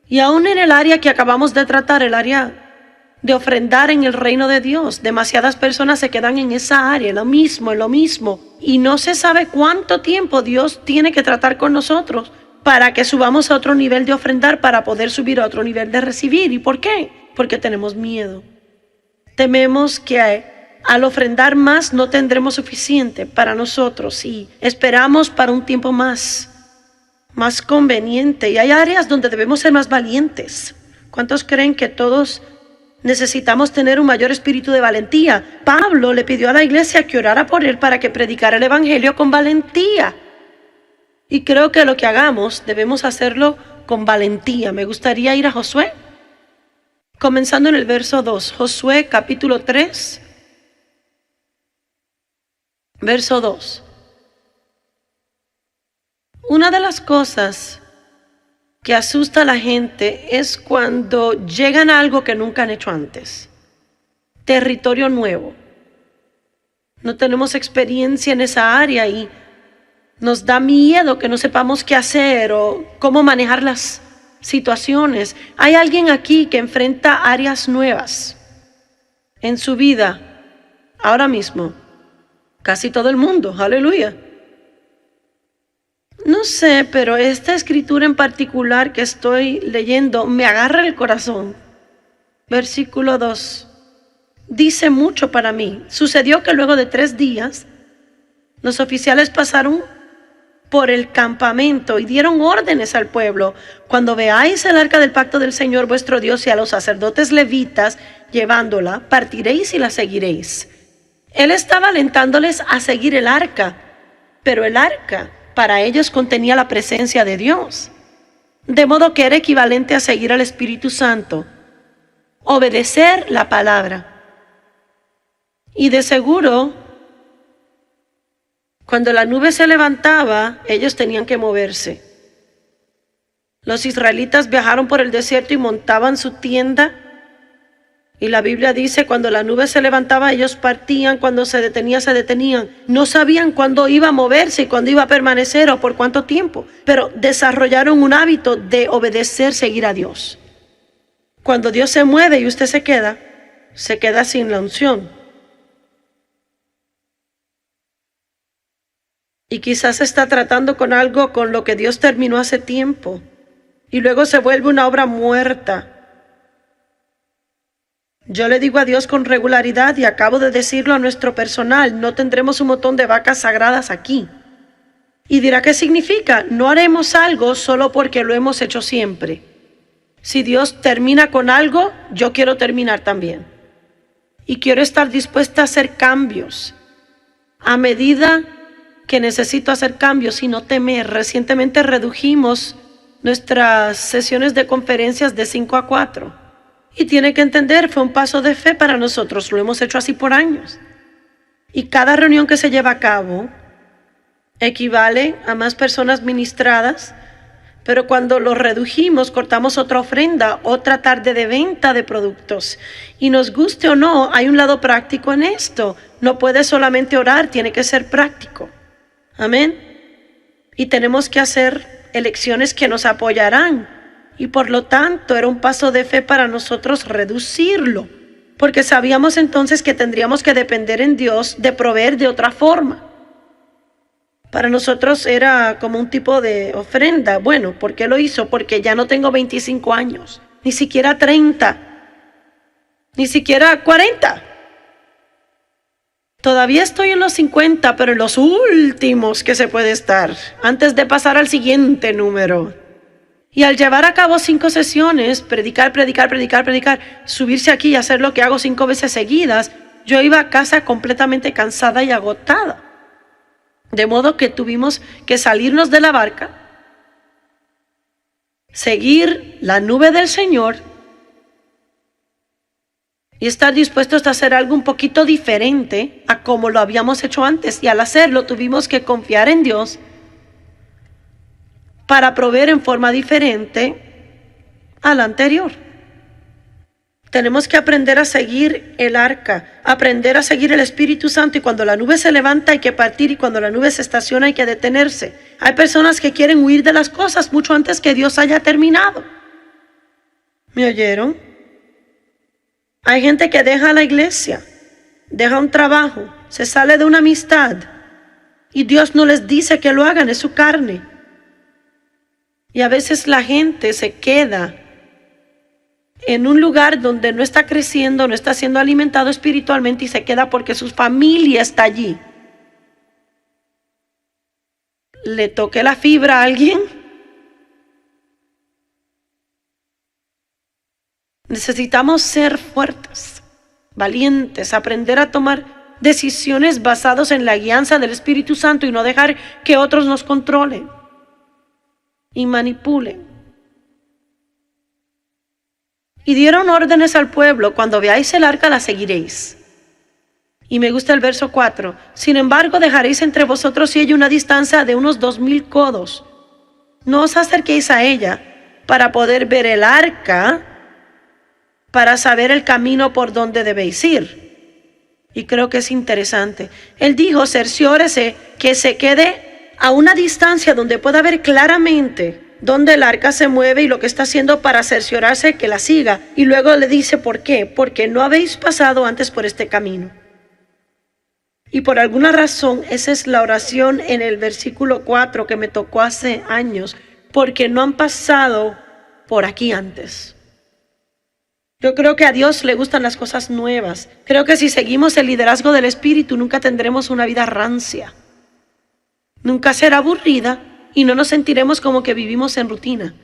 Y aún en el área que acabamos de tratar, el área de ofrendar en el reino de Dios, demasiadas personas se quedan en esa área, en lo mismo, y no se sabe cuánto tiempo Dios tiene que tratar con nosotros para que subamos a otro nivel de ofrendar, para poder subir a otro nivel de recibir. ¿Y por qué? Porque tenemos miedo. Tememos que al ofrendar más no tendremos suficiente para nosotros y esperamos para un tiempo más conveniente. Y hay áreas donde debemos ser más valientes. ¿Cuántos creen que todos necesitamos tener un mayor espíritu de valentía? Pablo le pidió a la iglesia que orara por él para que predicara el evangelio con valentía. Y creo que lo que hagamos debemos hacerlo con valentía. Me gustaría ir a Josué, comenzando en el verso 2. Josué capítulo 3, verso 2. Una de las cosas que asusta a la gente es cuando llegan a algo que nunca han hecho antes. Territorio nuevo. No tenemos experiencia en esa área y nos da miedo que no sepamos qué hacer o cómo manejar las situaciones. Hay alguien aquí que enfrenta áreas nuevas en su vida ahora mismo. Casi todo el mundo, aleluya. No sé, pero esta escritura en particular que estoy leyendo me agarra el corazón. Versículo 2. Dice mucho para mí. Sucedió que luego de 3 días, los oficiales pasaron por el campamento y dieron órdenes al pueblo: cuando veáis el arca del pacto del Señor vuestro Dios y a los sacerdotes levitas llevándola, partiréis y la seguiréis. Él estaba alentándoles a seguir el arca, pero el arca para ellos contenía la presencia de Dios, de modo que era equivalente a seguir al Espíritu Santo, obedecer la palabra. Y de seguro, cuando la nube se levantaba, ellos tenían que moverse. Los israelitas viajaron por el desierto y montaban su tienda. Y la Biblia dice, cuando la nube se levantaba, ellos partían, cuando se detenía, se detenían. No sabían cuándo iba a moverse y cuándo iba a permanecer o por cuánto tiempo, pero desarrollaron un hábito de obedecer, seguir a Dios. Cuando Dios se mueve y usted se queda sin la unción. Y quizás está tratando con algo con lo que Dios terminó hace tiempo y luego se vuelve una obra muerta. Yo le digo a Dios con regularidad, y acabo de decirlo a nuestro personal: no tendremos un montón de vacas sagradas aquí. Y dirá, ¿qué significa? No haremos algo solo porque lo hemos hecho siempre. Si Dios termina con algo, yo quiero terminar también. Y quiero estar dispuesta a hacer cambios a medida que necesito hacer cambios y no temer. Recientemente redujimos nuestras sesiones de conferencias de 5 a 4. Y tiene que entender, fue un paso de fe para nosotros, lo hemos hecho así por años. Y cada reunión que se lleva a cabo equivale a más personas ministradas, pero cuando lo redujimos, cortamos otra ofrenda, otra tarde de venta de productos. Y nos guste o no, hay un lado práctico en esto. No puede solamente orar, tiene que ser práctico. Amén. Y tenemos que hacer elecciones que nos apoyarán. Y por lo tanto era un paso de fe para nosotros reducirlo, porque sabíamos entonces que tendríamos que depender en Dios de proveer de otra forma. Para nosotros era como un tipo de ofrenda. Bueno, ¿por qué lo hizo? Porque ya no tengo 25 años, ni siquiera 30, ni siquiera 40. Todavía estoy en los 50, pero en los últimos que se puede estar, antes de pasar al siguiente número. Y al llevar a cabo 5 sesiones, predicar, subirse aquí y hacer lo que hago 5 veces seguidas, yo iba a casa completamente cansada y agotada. De modo que tuvimos que salirnos de la barca, seguir la nube del Señor y estar dispuestos a hacer algo un poquito diferente a como lo habíamos hecho antes. Y al hacerlo tuvimos que confiar en Dios para proveer en forma diferente a la anterior. Tenemos que aprender a seguir el arca, aprender a seguir el Espíritu Santo, y cuando la nube se levanta hay que partir, y cuando la nube se estaciona hay que detenerse. Hay personas que quieren huir de las cosas mucho antes que Dios haya terminado. ¿Me oyeron? Hay gente que deja la iglesia, deja un trabajo, se sale de una amistad y Dios no les dice que lo hagan, es su carne. Y a veces la gente se queda en un lugar donde no está creciendo, no está siendo alimentado espiritualmente y se queda porque su familia está allí. ¿Le toqué la fibra a alguien? Necesitamos ser fuertes, valientes, aprender a tomar decisiones basadas en la guianza del Espíritu Santo y no dejar que otros nos controlen y manipulen. Y dieron órdenes al pueblo: cuando veáis el arca la seguiréis. Y me gusta el verso 4. Sin embargo, dejaréis entre vosotros y ella una distancia de unos 2000 codos. No os acerquéis a ella para poder ver el arca, para saber el camino por donde debéis ir. Y creo que es interesante. Él dijo: cerciórese que se quede a una distancia donde pueda ver claramente dónde el arca se mueve y lo que está haciendo, para cerciorarse que la siga. Y luego le dice: ¿por qué? Porque no habéis pasado antes por este camino. Y por alguna razón, esa es la oración en el versículo 4 que me tocó hace años, porque no han pasado por aquí antes. Yo creo que a Dios le gustan las cosas nuevas. Creo que si seguimos el liderazgo del Espíritu, nunca tendremos una vida rancia. Nunca será aburrida y no nos sentiremos como que vivimos en rutina,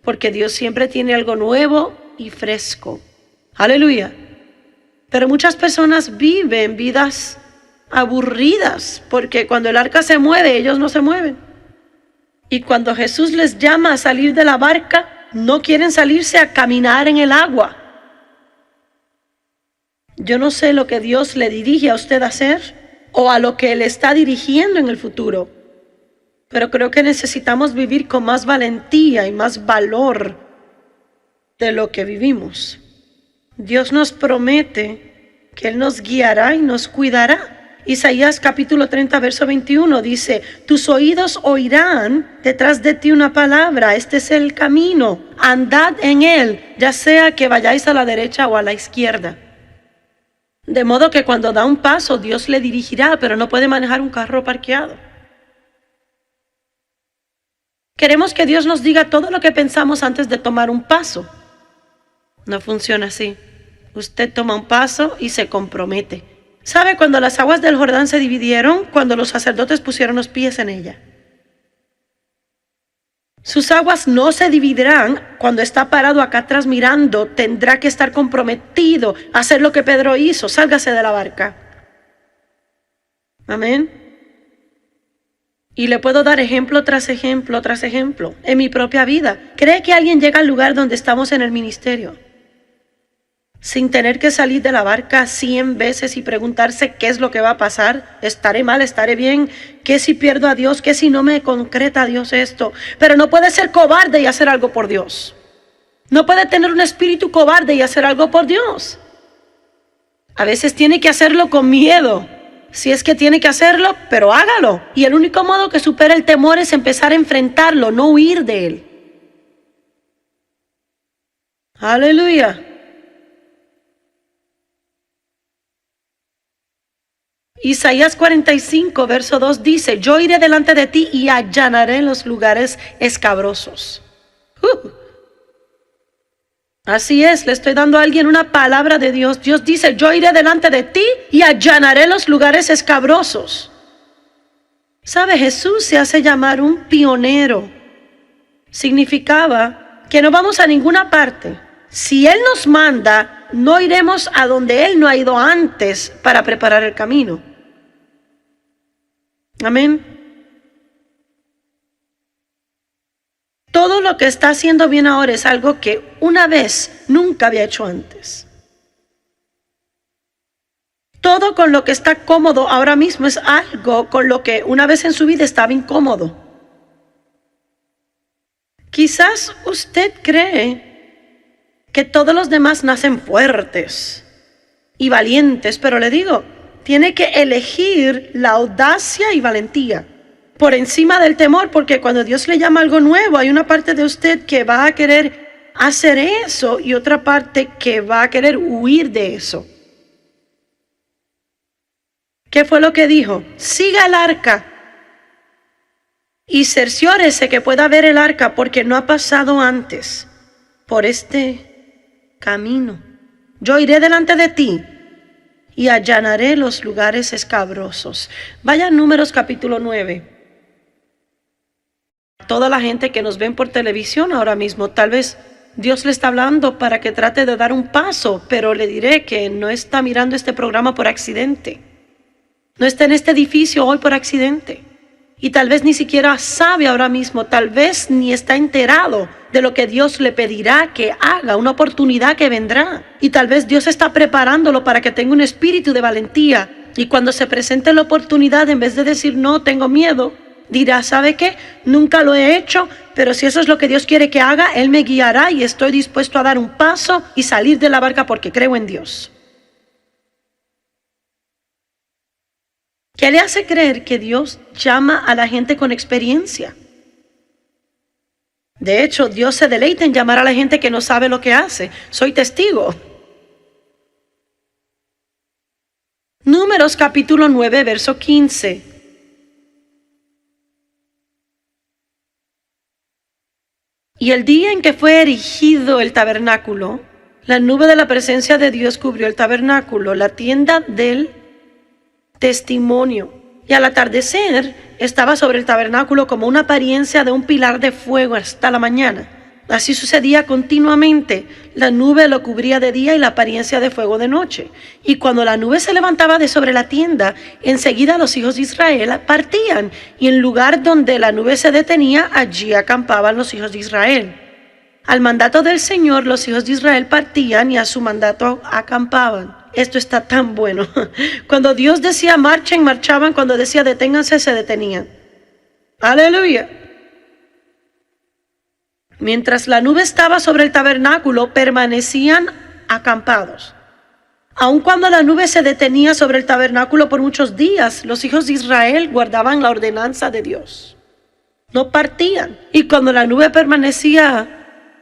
porque Dios siempre tiene algo nuevo y fresco. Aleluya. Pero muchas personas viven vidas aburridas, porque cuando el arca se mueve, ellos no se mueven. Y cuando Jesús les llama a salir de la barca, no quieren salirse a caminar en el agua. Yo no sé lo que Dios le dirige a usted a hacer o a lo que le está dirigiendo en el futuro, pero creo que necesitamos vivir con más valentía y más valor de lo que vivimos. Dios nos promete que Él nos guiará y nos cuidará. Isaías capítulo 30 verso 21 dice: tus oídos oirán detrás de ti una palabra, este es el camino, andad en él, ya sea que vayáis a la derecha o a la izquierda. De modo que cuando da un paso, Dios le dirigirá, pero no puede manejar un carro parqueado. Queremos que Dios nos diga todo lo que pensamos antes de tomar un paso. No funciona así. Usted toma un paso y se compromete. ¿Sabe cuando las aguas del Jordán se dividieron? Cuando los sacerdotes pusieron los pies en ella. Sus aguas no se dividirán cuando está parado acá atrás mirando. Tendrá que estar comprometido a hacer lo que Pedro hizo. Sálgase de la barca. Amén. Y le puedo dar ejemplo tras ejemplo tras ejemplo en mi propia vida. ¿Cree que alguien llega al lugar donde estamos en el ministerio sin tener que salir de la barca 100 veces y preguntarse qué es lo que va a pasar? ¿Estaré mal? ¿Estaré bien? ¿Qué si pierdo a Dios? ¿Qué si no me concreta a Dios esto? Pero no puede ser cobarde y hacer algo por Dios. No puede tener un espíritu cobarde y hacer algo por Dios. A veces tiene que hacerlo con miedo. Si es que tiene que hacerlo, pero hágalo. Y el único modo que supera el temor es empezar a enfrentarlo, no huir de él. Aleluya. Isaías 45, verso 2 dice: yo iré delante de ti y allanaré los lugares escabrosos. Así es, le estoy dando a alguien una palabra de Dios. Dios dice: yo iré delante de ti y allanaré los lugares escabrosos. ¿Sabe? Jesús se hace llamar un pionero. Significaba que no vamos a ninguna parte. Si Él nos manda, no iremos a donde Él no ha ido antes para preparar el camino. Amén. Todo lo que está haciendo bien ahora es algo que una vez nunca había hecho antes. Todo con lo que está cómodo ahora mismo es algo con lo que una vez en su vida estaba incómodo. Quizás usted cree que todos los demás nacen fuertes y valientes, pero le digo, tiene que elegir la audacia y valentía por encima del temor, porque cuando Dios le llama algo nuevo, hay una parte de usted que va a querer hacer eso y otra parte que va a querer huir de eso. ¿Qué fue lo que dijo? Siga el arca y cerciórese que pueda ver el arca, porque no ha pasado antes por este camino. Yo iré delante de ti y allanaré los lugares escabrosos. Vaya a Números capítulo 9. Toda la gente que nos ven por televisión ahora mismo, tal vez Dios le está hablando para que trate de dar un paso, pero le diré que no está mirando este programa por accidente. No está en este edificio hoy por accidente. Y tal vez ni siquiera sabe ahora mismo, tal vez ni está enterado de lo que Dios le pedirá que haga, una oportunidad que vendrá. Y tal vez Dios está preparándolo para que tenga un espíritu de valentía. Y cuando se presente la oportunidad, en vez de decir no, tengo miedo, dirá, ¿sabe qué? Nunca lo he hecho, pero si eso es lo que Dios quiere que haga, Él me guiará y estoy dispuesto a dar un paso y salir de la barca porque creo en Dios. ¿Qué le hace creer que Dios llama a la gente con experiencia? De hecho, Dios se deleita en llamar a la gente que no sabe lo que hace. Soy testigo. Números capítulo 9, verso 15. Y el día en que fue erigido el tabernáculo, la nube de la presencia de Dios cubrió el tabernáculo, la tienda del testimonio. Y al atardecer estaba sobre el tabernáculo como una apariencia de un pilar de fuego hasta la mañana. Así sucedía continuamente. La nube lo cubría de día y la apariencia de fuego de noche. Y cuando la nube se levantaba de sobre la tienda, enseguida los hijos de Israel partían. Y en lugar donde la nube se detenía, allí acampaban los hijos de Israel. Al mandato del Señor, los hijos de Israel partían y a su mandato acampaban. Esto está tan bueno. Cuando Dios decía marchen, marchaban. Cuando decía deténganse, se detenían. Aleluya. Mientras la nube estaba sobre el tabernáculo, permanecían acampados. Aun cuando la nube se detenía sobre el tabernáculo por muchos días, los hijos de Israel guardaban la ordenanza de Dios. No partían. Y cuando la nube permanecía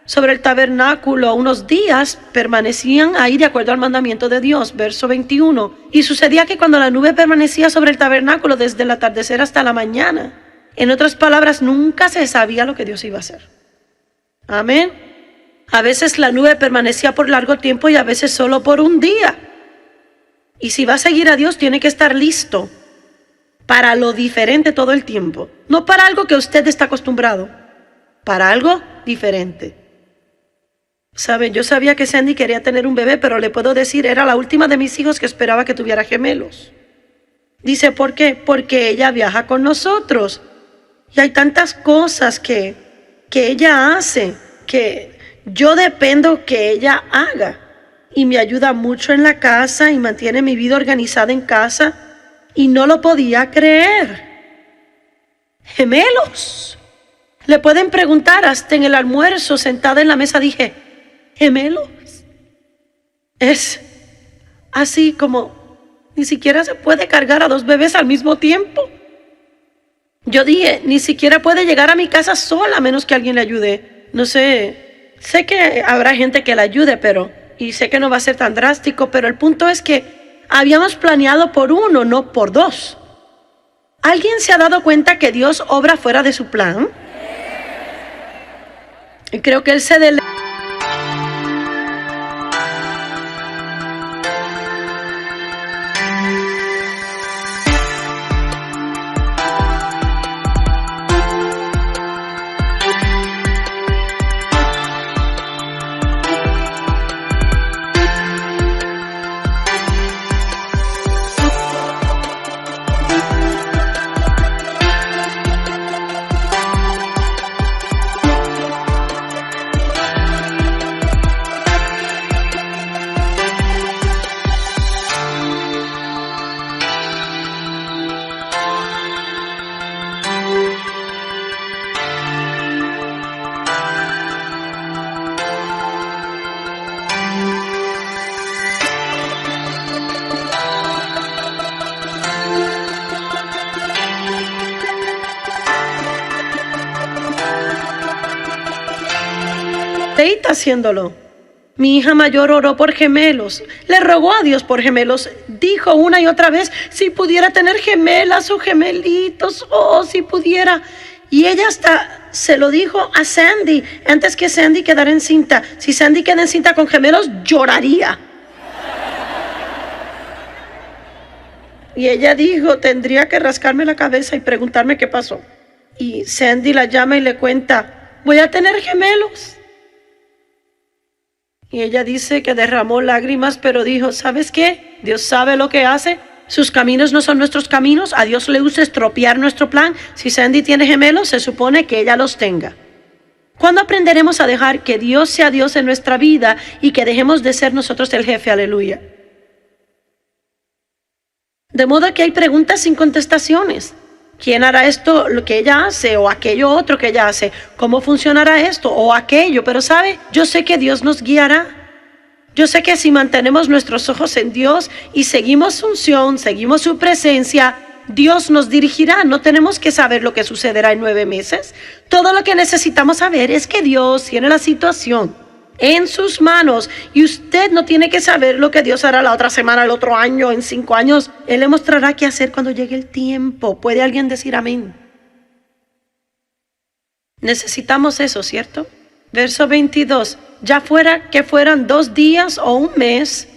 sobre el tabernáculo unos días, permanecían ahí de acuerdo al mandamiento de Dios. Verso 21. Y sucedía que cuando la nube permanecía sobre el tabernáculo desde el atardecer hasta la mañana, en otras palabras, nunca se sabía lo que Dios iba a hacer. Amén. A veces la nube permanecía por largo tiempo y a veces solo por un día. Y si va a seguir a Dios, tiene que estar listo para lo diferente todo el tiempo. No para algo que usted está acostumbrado, para algo diferente. Saben, yo sabía que Sandy quería tener un bebé, pero le puedo decir, era la última de mis hijos que esperaba que tuviera gemelos. Dice, ¿por qué? Porque ella viaja con nosotros. Y hay tantas cosas que ella hace, que yo dependo que ella haga. Y me ayuda mucho en la casa y mantiene mi vida organizada en casa. Y no lo podía creer. Gemelos. Le pueden preguntar, hasta en el almuerzo, sentada en la mesa, dije, gemelos. Es así como ni siquiera se puede cargar a dos bebés al mismo tiempo. Yo dije, ni siquiera puede llegar a mi casa sola a menos que alguien le ayude. No sé, sé que habrá gente que la ayude, y sé que no va a ser tan drástico, pero el punto es que habíamos planeado por uno, no por dos. ¿Alguien se ha dado cuenta que Dios obra fuera de su plan? Y creo que Él se deleita. aceita haciéndolo. Mi hija mayor oró por gemelos, le rogó a Dios por gemelos, dijo una y otra vez, si pudiera tener gemelas o gemelitos, oh, si pudiera. Y ella hasta se lo dijo a Sandy, antes que Sandy quedara encinta. Si Sandy queda encinta con gemelos, lloraría. Y ella dijo, tendría que rascarme la cabeza y preguntarme qué pasó. Y Sandy la llama y le cuenta, voy a tener gemelos. Y ella dice que derramó lágrimas, pero dijo, ¿sabes qué? Dios sabe lo que hace. Sus caminos no son nuestros caminos. A Dios le gusta estropear nuestro plan. Si Sandy tiene gemelos, se supone que ella los tenga. ¿Cuándo aprenderemos a dejar que Dios sea Dios en nuestra vida y que dejemos de ser nosotros el jefe? Aleluya. De modo que hay preguntas sin contestaciones. ¿Quién hará esto lo que ella hace o aquello otro que ella hace? ¿Cómo funcionará esto o aquello? Pero ¿sabe? Yo sé que Dios nos guiará. Yo sé que si mantenemos nuestros ojos en Dios y seguimos su unción, seguimos su presencia, Dios nos dirigirá. No tenemos que saber lo que sucederá en 9 meses. Todo lo que necesitamos saber es que Dios tiene la situación en sus manos y usted no tiene que saber lo que Dios hará la otra semana, el otro año, en 5 años. Él le mostrará qué hacer cuando llegue el tiempo. ¿Puede alguien decir amén? Necesitamos eso, ¿cierto? Verso 22. Ya fuera que fueran 2 días o 1 mes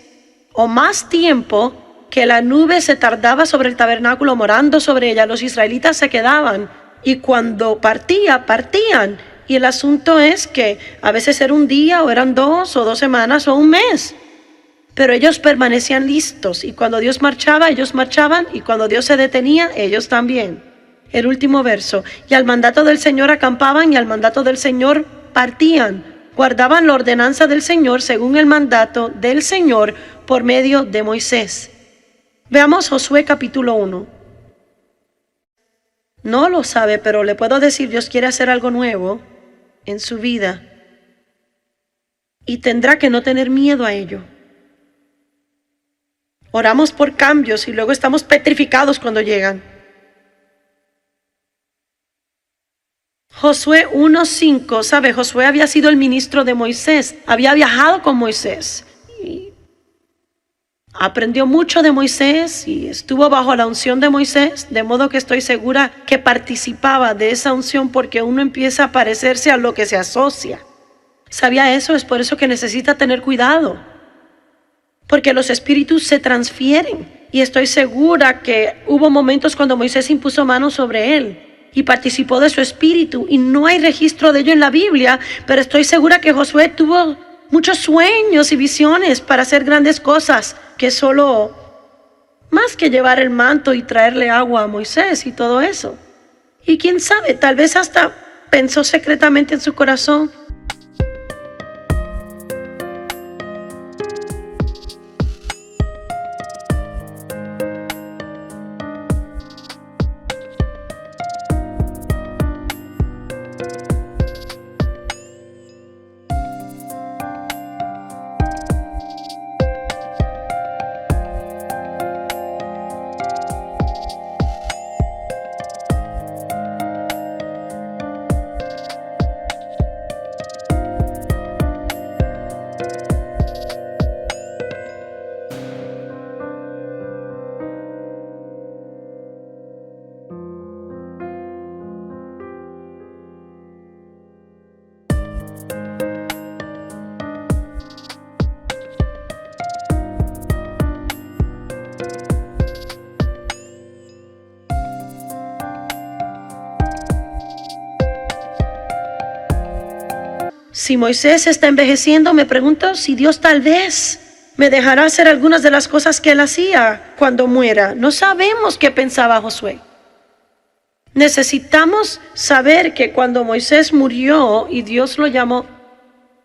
o más tiempo que la nube se tardaba sobre el tabernáculo morando sobre ella, los israelitas se quedaban y cuando partían. Y el asunto es que a veces era 1 día o eran 2 o 2 semanas o 1 mes. Pero ellos permanecían listos y cuando Dios marchaba, ellos marchaban y cuando Dios se detenía, ellos también. El último verso. Y al mandato del Señor acampaban y al mandato del Señor partían. Guardaban la ordenanza del Señor según el mandato del Señor por medio de Moisés. Veamos Josué capítulo 1. No lo sabe, pero le puedo decir, Dios quiere hacer algo nuevo en su vida y tendrá que no tener miedo a ello. Oramos por cambios y luego estamos petrificados cuando llegan. Josué 1:5, ¿sabe? Josué había sido el ministro de Moisés, había viajado con Moisés y aprendió mucho de Moisés y estuvo bajo la unción de Moisés, de modo que estoy segura que participaba de esa unción porque uno empieza a parecerse a lo que se asocia. ¿Sabía eso? Es por eso que necesita tener cuidado, porque los espíritus se transfieren y estoy segura que hubo momentos cuando Moisés impuso manos sobre él y participó de su espíritu y no hay registro de ello en la Biblia, pero estoy segura que Josué tuvo muchos sueños y visiones para hacer grandes cosas, que solo más que llevar el manto y traerle agua a Moisés y todo eso. Y quién sabe, tal vez hasta pensó secretamente en su corazón, si Moisés está envejeciendo, me pregunto si Dios tal vez me dejará hacer algunas de las cosas que él hacía cuando muera. No sabemos qué pensaba Josué. Necesitamos saber que cuando Moisés murió y Dios lo llamó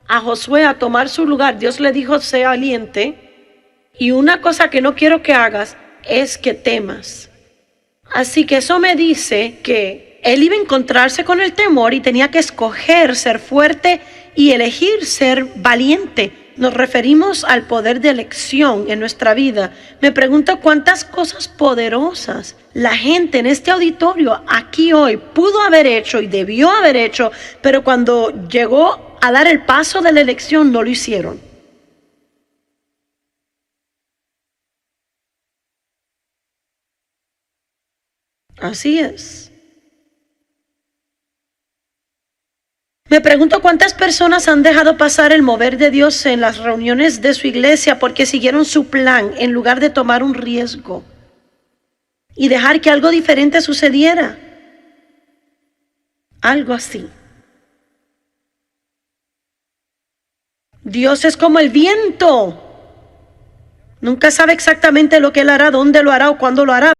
a Josué a tomar su lugar, Dios le dijo, sé valiente. Y una cosa que no quiero que hagas es que temas. Así que eso me dice que él iba a encontrarse con el temor y tenía que escoger ser fuerte y elegir ser valiente. Nos referimos al poder de elección en nuestra vida. Me pregunto cuántas cosas poderosas la gente en este auditorio aquí hoy pudo haber hecho y debió haber hecho, pero cuando llegó a dar el paso de la elección, no lo hicieron. Así es. Me pregunto cuántas personas han dejado pasar el mover de Dios en las reuniones de su iglesia porque siguieron su plan en lugar de tomar un riesgo y dejar que algo diferente sucediera. Algo así. Dios es como el viento. Nunca sabe exactamente lo que Él hará, dónde lo hará o cuándo lo hará.